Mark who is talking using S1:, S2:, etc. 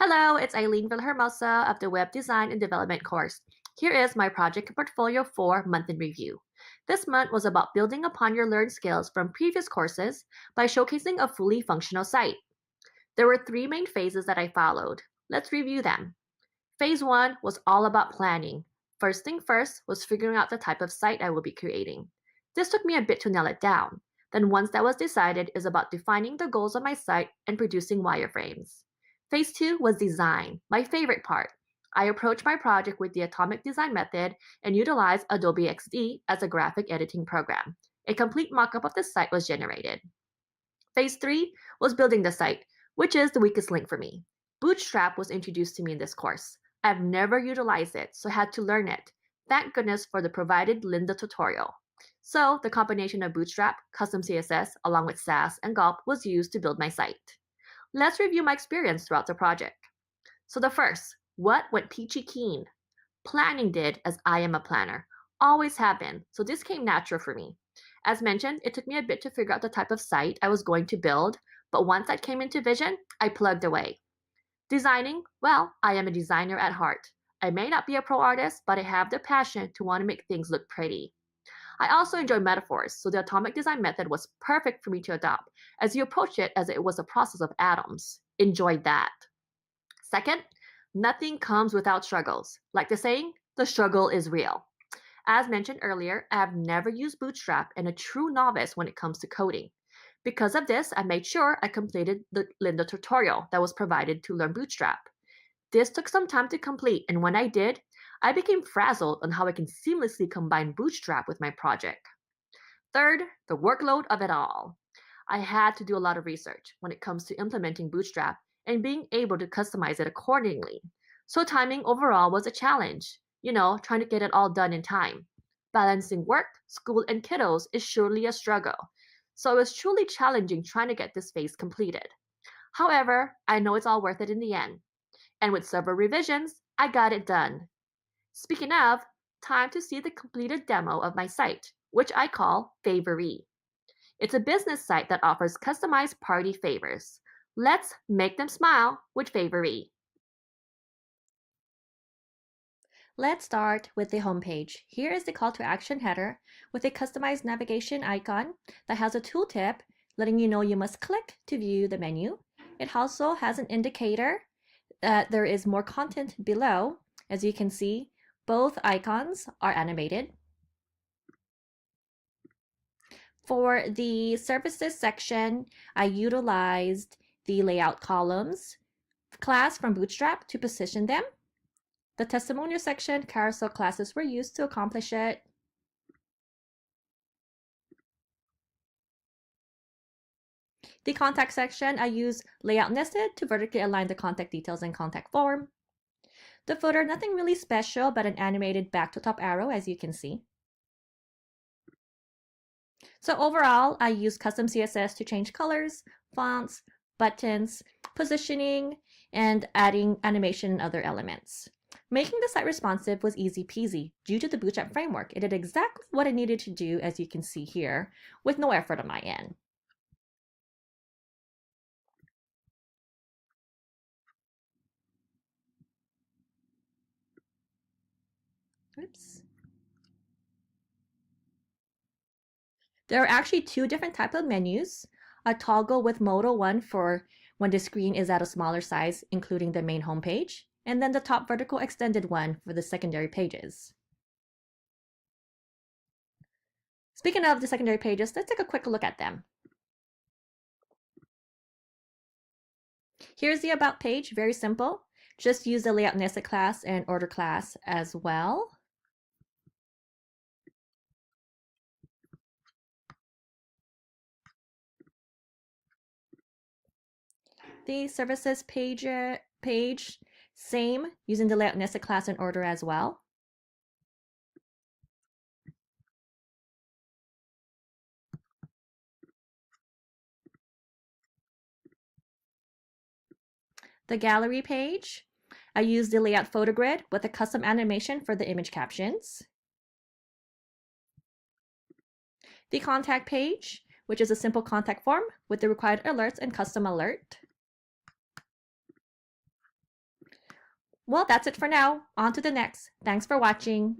S1: Hello, it's Eileen Vilhermosa of the Web Design and Development course. Here is my project portfolio for month in review. This month was about building upon your learned skills from previous courses by showcasing a fully functional site. There were three main phases that I followed. Let's review them. Phase one was all about planning. First thing first was figuring out the type of site I will be creating. This took me a bit to nail it down. Then once that was decided is about defining the goals of my site and producing wireframes. Phase two was design, my favorite part. I approached my project with the atomic design method and utilized Adobe XD as a graphic editing program. A complete mock-up of the site was generated. Phase three was building the site, which is the weakest link for me. Bootstrap was introduced to me in this course. I've never utilized it, so I had to learn it. Thank goodness for the provided Linda tutorial. So the combination of Bootstrap, custom CSS, along with Sass and Gulp was used to build my site. Let's review my experience throughout the project. So the first, what went peachy keen? Planning did, as I am a planner. Always have been, so this came natural for me. As mentioned, it took me a bit to figure out the type of site I was going to build, but once that came into vision, I plugged away. Designing, well, I am a designer at heart. I may not be a pro artist, but I have the passion to want to make things look pretty. I also enjoy metaphors, so the atomic design method was perfect for me to adopt, as you approach it as it was a process of atoms. Enjoyed that. Second, nothing comes without struggles. Like the saying, the struggle is real. As mentioned earlier, I have never used Bootstrap and a true novice when it comes to coding. Because of this, I made sure I completed the Linda tutorial that was provided to learn Bootstrap. This took some time to complete, and when I did, I became frazzled on how I can seamlessly combine Bootstrap with my project. Third, the workload of it all. I had to do a lot of research when it comes to implementing Bootstrap and being able to customize it accordingly. So timing overall was a challenge, trying to get it all done in time. Balancing work, school, and kiddos is surely a struggle. So it was truly challenging trying to get this phase completed. However, I know it's all worth it in the end. And with several revisions, I got it done. Speaking of, time to see the completed demo of my site, which I call Favoree. It's a business site that offers customized party favors. Let's make them smile with Favoree. Let's start with the homepage. Here is the call to action header with a customized navigation icon that has a tooltip letting you know you must click to view the menu. It also has an indicator that there is more content below. As you can see, both icons are animated. For the services section, I utilized the layout columns class from Bootstrap to position them. The testimonial section, carousel classes were used to accomplish it. The contact section, I used layout nested to vertically align the contact details and contact form. The footer, nothing really special, but an animated back to top arrow, as you can see. So overall, I used custom CSS to change colors, fonts, buttons, positioning, and adding animation and other elements. Making the site responsive was easy peasy. Due to the Bootstrap framework, it did exactly what it needed to do, as you can see here, with no effort on my end. Oops. There are actually two different types of menus. A toggle with modal one for when the screen is at a smaller size, including the main homepage, and then the top vertical extended one for the secondary pages. Speaking of the secondary pages, let's take a quick look at them. Here's the About page, very simple. Just use the Layout Nested class and Order class as well. The Services page, same, using the Layout Nested class and Order as well. The Gallery page, I use the Layout Photo Grid with a custom animation for the image captions. The Contact page, which is a simple contact form with the required alerts and custom alert. Well, that's it for now. On to the next. Thanks for watching.